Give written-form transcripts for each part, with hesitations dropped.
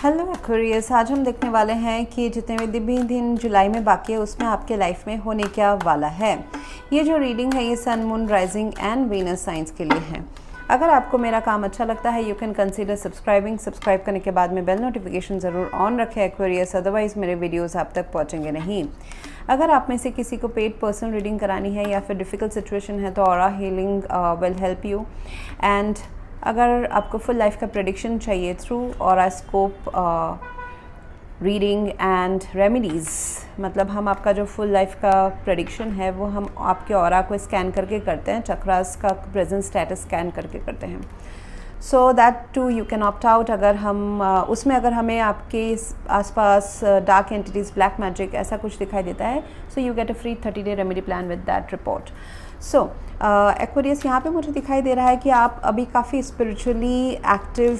Hello Aquarius, आज हम देखने वाले हैं कि जितने भी दिन जुलाई में बाकी है उसमें आपके लाइफ में होने क्या वाला है। ये जो रीडिंग है ये sun, moon, rising and Venus signs के लिए है। अगर आपको मेरा काम अच्छा लगता है यू कैन कंसीडर सब्सक्राइब करने के बाद में बेल नोटिफिकेशन ज़रूर ऑन रखें एक्वेरियस, अदरवाइज़ मेरे वीडियोस आप तक पहुंचेंगे नहीं। अगर आप में से किसी को पेड पर्सनल रीडिंग करानी है या फिर डिफ़िकल्ट सिचुएशन है तो aura healing will help you. And अगर आपको फुल लाइफ का प्रेडिक्शन चाहिए थ्रू ऑरास्कोप रीडिंग एंड रेमेडीज़, मतलब हम आपका जो फुल लाइफ का प्रेडिक्शन है वो हम आपके ऑरा को स्कैन करके करते हैं, चक्रास का प्रेजेंट स्टेटस स्कैन करके करते हैं। So that to you can opt out. अगर हम उसमें अगर हमें आपके आसपास डार्क एंटिटीज़, ब्लैक मैजिक ऐसा कुछ दिखाई देता है, so you get a free 30-day remedy plan with that report. So Aquarius, यहाँ पे मुझे दिखाई दे रहा है कि आप अभी काफ़ी स्पिरिचुअली एक्टिव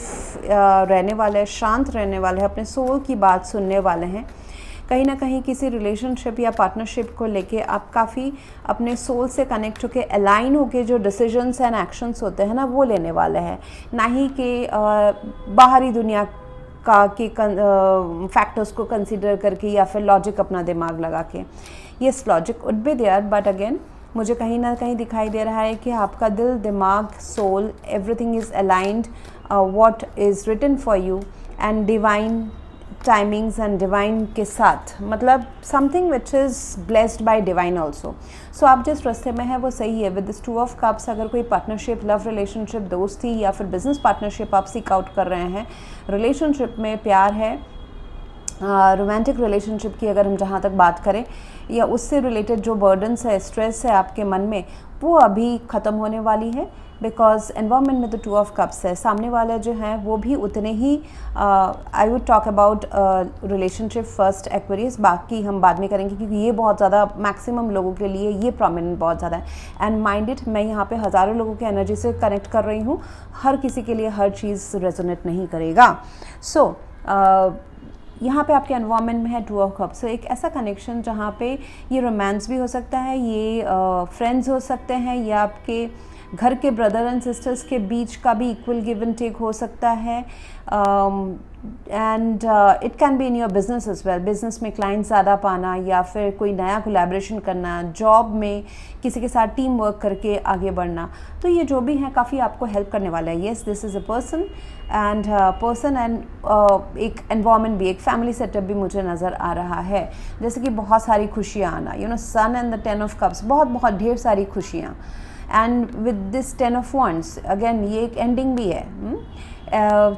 रहने वाले हैं, शांत रहने वाले हैं, अपने सोल की बात सुनने वाले हैं। कहीं ना कहीं किसी रिलेशनशिप या पार्टनरशिप को लेके आप काफ़ी अपने सोल से कनेक्ट होके, अलाइन होके जो डिसीजंस एंड एक्शंस होते हैं ना वो लेने वाले हैं, ना ही कि बाहरी दुनिया का के फैक्टर्स को कंसीडर करके या फिर लॉजिक अपना दिमाग लगा के। Yes, logic would be there, but again मुझे कहीं ना कहीं दिखाई दे रहा है कि आपका दिल, दिमाग, soul, everything is aligned what is written for you and divine timings and divine के साथ, मतलब something which is blessed by divine also. So आप जिस रास्ते में हैं वो सही है। विद दिस 2 of Cups, अगर कोई पार्टनरशिप, लव रिलेशनशिप, दोस्ती या फिर बिजनेस पार्टनरशिप आप सीक आउट कर रहे हैं, रिलेशनशिप में प्यार है, रोमांटिक रिलेशनशिप की अगर हम जहाँ तक बात करें, या उससे रिलेटेड जो बर्डन्स है, स्ट्रेस है आपके मन में, वो अभी ख़त्म होने वाली है। बिकॉज एनवायरनमेंट में तो 2 of Cups है, सामने वाले जो हैं वो भी उतने ही, I would talk about relationship first Aquarius, बाकी हम बाद में करेंगे क्योंकि ये बहुत ज़्यादा मैक्सिमम लोगों के लिए ये प्रोमिनेंट बहुत ज़्यादा है। एंड माइंड इट, मैं यहाँ पे हज़ारों लोगों की एनर्जी से कनेक्ट कर रही हूँ, हर किसी के लिए हर चीज़ रेजोनेट नहीं करेगा। सो यहाँ पे आपके एनवायरनमेंट में है 2 of Cups। सो एक ऐसा कनेक्शन जहाँ पे ये रोमांस भी हो सकता है, ये फ्रेंड्स हो सकते हैं, या आपके घर के ब्रदर एंड सिस्टर्स के बीच का भी इक्वल गिव एंड टेक हो सकता है। And it can be in your business as well, business में क्लाइंट ज़्यादा पाना या फिर कोई नया कोलैबोरेशन करना, जॉब में किसी के साथ टीम वर्क करके आगे बढ़ना, तो ये जो भी है काफ़ी आपको हेल्प करने वाला है। Yes, this is a person and एक एनवायरनमेंट भी, एक फैमिली सेटअप भी मुझे नज़र आ रहा है, जैसे कि बहुत सारी खुशियाँ आना, you know, sun and the 10 of Cups, बहुत बहुत ढेर सारी खुशियाँ। And with this 10 of Wands, again ये एक एंडिंग भी है।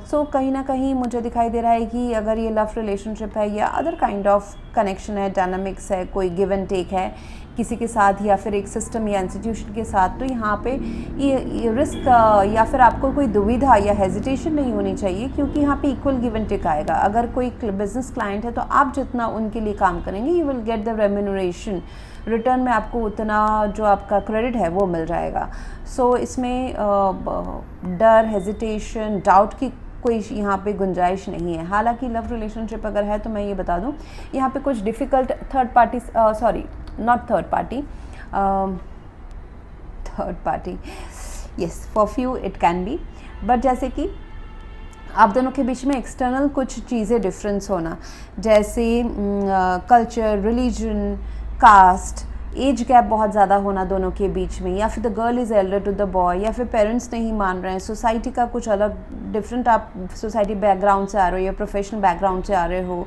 सो कहीं ना कहीं मुझे दिखाई दे रहा है कि अगर ये लव रिलेशनशिप है या अदर काइंड ऑफ कनेक्शन है, डायनामिक्स है, कोई गिव एंड टेक है किसी के साथ या फिर एक सिस्टम या इंस्टीट्यूशन के साथ, तो यहाँ पे ये रिस्क या फिर आपको कोई दुविधा या हेजिटेशन नहीं होनी चाहिए, क्योंकि यहाँ पे इक्वल गिव एंड टेक आएगा। अगर कोई बिजनेस क्लाइंट है तो आप जितना उनके लिए काम करेंगे you will get the remuneration, return में आपको उतना जो आपका क्रेडिट है वो मिल जाएगा। सो इसमें डर, हेजिटेशन, डाउट की कोई यहाँ पे गुंजाइश नहीं है। हालांकि लव रिलेशनशिप अगर है तो मैं ये बता दूँ, यहाँ पे कुछ difficult third party, yes, for few it can B, but जैसे कि आप दोनों के बीच में एक्सटर्नल कुछ चीज़ें डिफरेंस होना, जैसे culture, religion, caste, age gap बहुत ज़्यादा होना दोनों के बीच में, या फिर the girl is elder to the boy, या फिर पेरेंट्स नहीं मान रहे हैं, सोसाइटी का कुछ अलग डिफरेंट, आप सोसाइटी बैकग्राउंड से आ रहे हो या प्रोफेशनल बैकग्राउंड से आ रहे हो।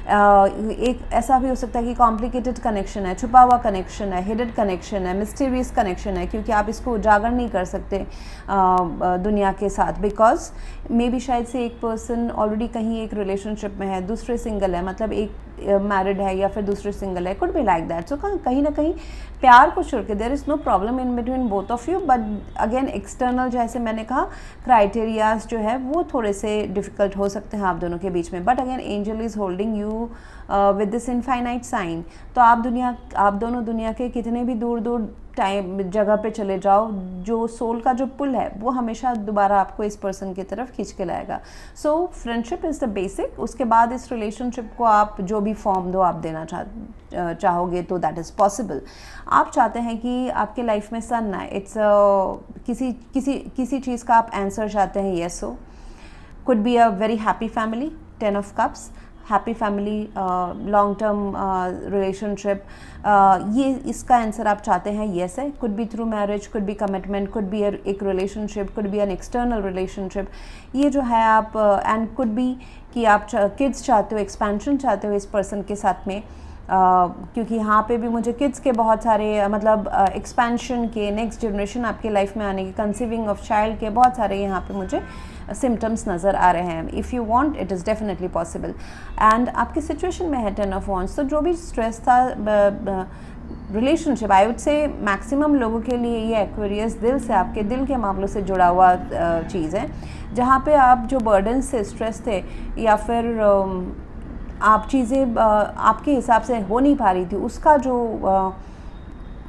एक ऐसा भी हो सकता है कि कॉम्प्लिकेटेड कनेक्शन है, छुपा हुआ कनेक्शन है, हिडन कनेक्शन है, मिस्टीरियस कनेक्शन है, क्योंकि आप इसको उजागर नहीं कर सकते दुनिया के साथ, बिकॉज मे बी शायद से एक पर्सन ऑलरेडी कहीं एक रिलेशनशिप में है, दूसरे सिंगल है, मतलब एक मैरिड है या फिर दूसरे सिंगल है, could be like that. So कहीं ना कहीं प्यार को छोड़ के there is no problem in between both of you, but again external जैसे मैंने कहा क्राइटेरियाज जो है वो थोड़े से डिफ़िकल्ट हो सकते हैं आप दोनों के बीच में। But again angel is holding you with this infinite sign. तो आप दोनों दुनिया के कितने भी दूर दूर टाइम जगह पे चले जाओ, जो सोल का जो पुल है वो हमेशा दोबारा आपको इस पर्सन की तरफ खींच के लाएगा। सो फ्रेंडशिप इज़ द बेसिक, उसके बाद इस रिलेशनशिप को आप जो भी फॉर्म दो आप देना चाहोगे तो दैट इज़ पॉसिबल। आप चाहते हैं कि आपके लाइफ में सन आए, इट्स किसी चीज़ का आप आंसर चाहते हैं, येस हो, could be a very happy family, 10 of cups, happy family, long term relationship, ये इसका आंसर आप चाहते हैं येस है. Could be through marriage, could be commitment, could be एक relationship, could be an external relationship. ये जो है आप एंड कुड बी कि आप किड्स चाहते हो, एक्सपेंशन चाहते हो इस पर्सन के साथ में, क्योंकि यहाँ पे भी मुझे किड्स के बहुत सारे मतलब एक्सपेंशन के, नेक्स्ट जनरेशन आपके लाइफ में आने के, कंसीविंग ऑफ चाइल्ड के बहुत सारे यहाँ पे मुझे सिम्टम्स नज़र आ रहे हैं. If you want it is definitely possible. And आपकी सिचुएशन में है 10 ऑफ वॉन्ड्स. तो जो भी स्ट्रेस था relationship, I would say maximum लोगों के लिए ये एक्वेरियस दिल से, आपके दिल के मामलों से जुड़ा हुआ चीज़ है, जहाँ पे आप जो बर्डन से स्ट्रेस थे या फिर आप चीज़ें आपके हिसाब से हो नहीं पा रही थी, उसका जो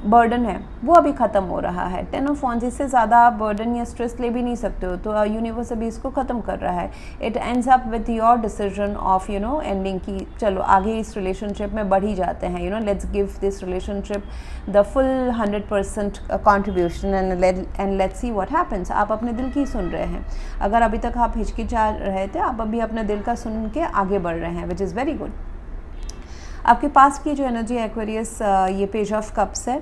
बर्डन है वो अभी ख़त्म हो रहा है. 10 ऑफ वॉन्ड्स, इससे ज़्यादा आप बर्डन या स्ट्रेस ले भी नहीं सकते हो, तो यूनिवर्स अभी इसको ख़त्म कर रहा है. It ends up with your decision of ending की चलो आगे इस रिलेशनशिप में बढ़ ही जाते हैं. Let's give this relationship the full 100% contribution and let's see what happens. आप अपने दिल की सुन रहे हैं. अगर अभी तक आप हिचकिचा रहे थे, आप अभी अपने दिल का सुन के आगे बढ़ रहे हैं, विच इज़ वेरी गुड. आपके पास की जो एनर्जी एक्वेरियस, ये पेज ऑफ कप्स है,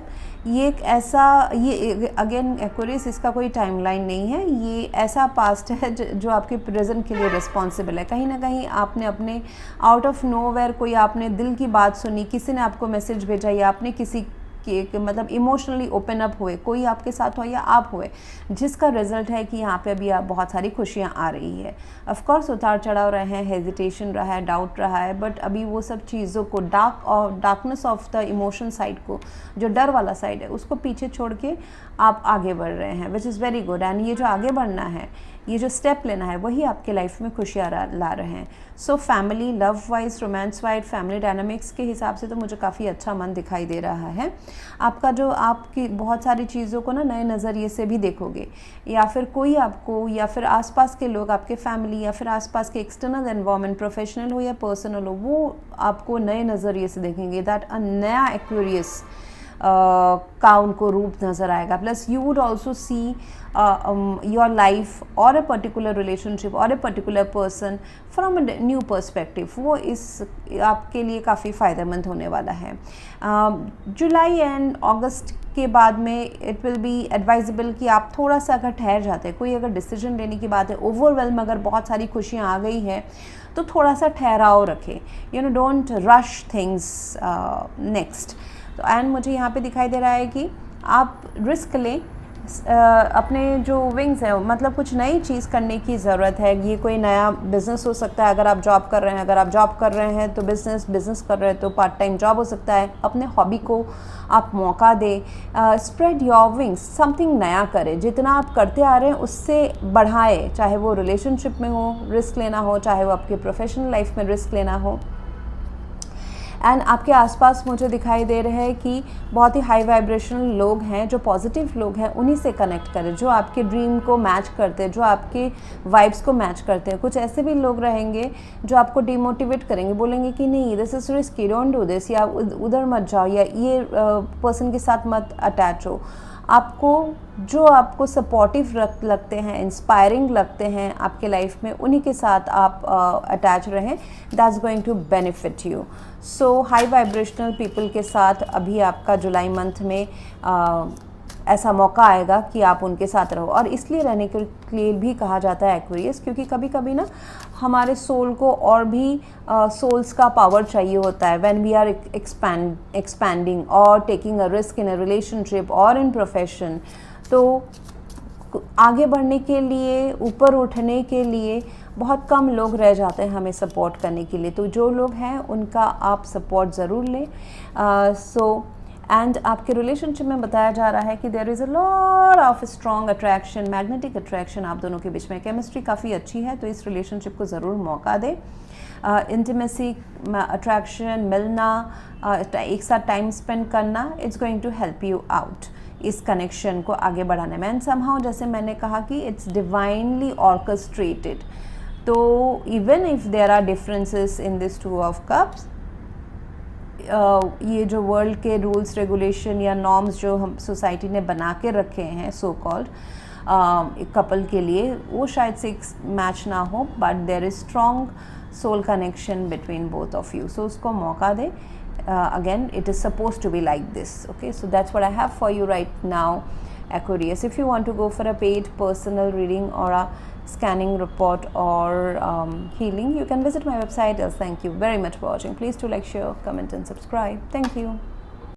ये एक ऐसा, ये अगेन एक्वेरियस इसका कोई टाइमलाइन नहीं है, ये ऐसा पास्ट है जो आपके प्रेजेंट के लिए रिस्पॉन्सिबल है. कहीं ना कहीं आपने अपने आउट ऑफ नोवेयर कोई आपने दिल की बात सुनी, किसी ने आपको मैसेज भेजा या आपने किसी कि मतलब इमोशनली ओपन अप हुए, कोई आपके साथ हो या आप हुए, जिसका रिजल्ट है कि यहाँ पे अभी आप बहुत सारी खुशियाँ आ रही है. ऑफ कोर्स उतार चढ़ाव रहे हैं, हेजिटेशन रहा है, डाउट रहा है, बट अभी वो सब चीज़ों को darkness of the emotion side को, जो डर वाला साइड है, उसको पीछे छोड़ के आप आगे बढ़ रहे हैं, which is very good. And ये जो आगे बढ़ना है, ये जो स्टेप लेना है, वही आपके लाइफ में खुशियाँ ला रहे हैं. So family, love wise, romance wise, family dynamics के हिसाब से तो मुझे काफ़ी अच्छा मन दिखाई दे रहा है. आपका जो आपकी बहुत सारी चीज़ों को ना नए नज़रिए से भी देखोगे, या फिर कोई आपको, या फिर आसपास के लोग, आपके फैमिली या फिर आसपास के एक्सटर्नल एनवायरनमेंट, प्रोफेशनल हो या पर्सनल हो, वो आपको नए नज़रिए से देखेंगे. दैट अ नया एक्वेरियस का उनको रूप नज़र आएगा. Plus you would also see your life और अ पर्टिकुलर रिलेशनशिप और a particular person from a new perspective. वो इस आपके लिए काफ़ी फ़ायदेमंद होने वाला है. जुलाई एंड अगस्त के बाद में इट विल बी एडवाइजेबल कि आप थोड़ा सा अगर ठहर जाते हैं, कोई अगर डिसीजन लेने की बात है, ओवरवेल्म अगर बहुत सारी खुशियाँ आ गई हैं, तो थोड़ा सा ठहराव रखें. Don't rush things next. तो एंड मुझे यहाँ पे दिखाई दे रहा है कि आप रिस्क लें, अपने जो विंग्स हैं, मतलब कुछ नई चीज़ करने की ज़रूरत है. ये कोई नया बिज़नेस हो सकता है, अगर आप जॉब कर रहे हैं, अगर आप जॉब कर रहे हैं तो बिज़नेस कर रहे हैं तो पार्ट टाइम जॉब हो सकता है. अपने हॉबी को आप मौका दें, स्प्रेड योर विंग्स, समथिंग नया करें. जितना आप करते आ रहे हैं उससे बढ़ाएं, चाहे वो रिलेशनशिप में हो रिस्क लेना हो, चाहे वो आपके प्रोफेशनल लाइफ में रिस्क लेना हो. एंड आपके आसपास मुझे दिखाई दे रहे हैं कि बहुत ही हाई वाइब्रेशनल लोग हैं, जो पॉजिटिव लोग हैं, उन्हीं से कनेक्ट करें, जो आपके ड्रीम को मैच करते हैं, जो आपके वाइब्स को मैच करते हैं. कुछ ऐसे भी लोग रहेंगे जो आपको डिमोटिवेट करेंगे, बोलेंगे कि नहीं this is risky, don't do this, या उधर मत जाओ, या ये पर्सन के साथ मत अटैच हो. जो आपको सपोर्टिव लगते हैं, इंस्पायरिंग लगते हैं आपके लाइफ में, उन्हीं के साथ आप अटैच रहें. That's going to benefit you. So high vibrational people के साथ अभी आपका जुलाई मंथ में ऐसा मौका आएगा कि आप उनके साथ रहो. और इसलिए रहने के लिए भी कहा जाता है एक्वेरियस, क्योंकि कभी कभी ना हमारे सोल को और भी सोल्स का पावर चाहिए होता है व्हेन वी आर एक्सपैंडिंग और taking a risk in a relationship और इन प्रोफेशन. तो आगे बढ़ने के लिए, ऊपर उठने के लिए बहुत कम लोग रह जाते हैं हमें सपोर्ट करने के लिए. तो जो लोग हैं उनका आप सपोर्ट ज़रूर लें. एंड आपके रिलेशनशिप में बताया जा रहा है कि there is a lot of strong attraction, magnetic attraction आप दोनों के बीच में. केमिस्ट्री काफ़ी अच्छी है, तो इस रिलेशनशिप को ज़रूर मौका दें. इंटीमेसी, अट्रैक्शन, मिलना, एक साथ टाइम स्पेंड करना, it's going to help you out इस कनेक्शन को आगे बढ़ाने में. एंड समहाउ, जैसे मैंने कहा कि इट्स डिवाइनली ऑर्केस्ट्रेटेड. तो even if there are differences in this two of cups, ये जो वर्ल्ड के रूल्स रेगुलेशन या नॉर्म्स जो हम सोसाइटी ने बना के रखे हैं सो कॉल्ड एक कपल के लिए, वो शायद से मैच ना हो, but there is strong soul connection between both of you. So usko mauka de. Again, it is supposed to be like this. Okay, so that's what I have for you right now, Aquarius. If you want to go for a paid personal reading or a scanning report or healing, you can visit my website. Else, thank you very much for watching. Please do like, share, comment and subscribe. Thank you.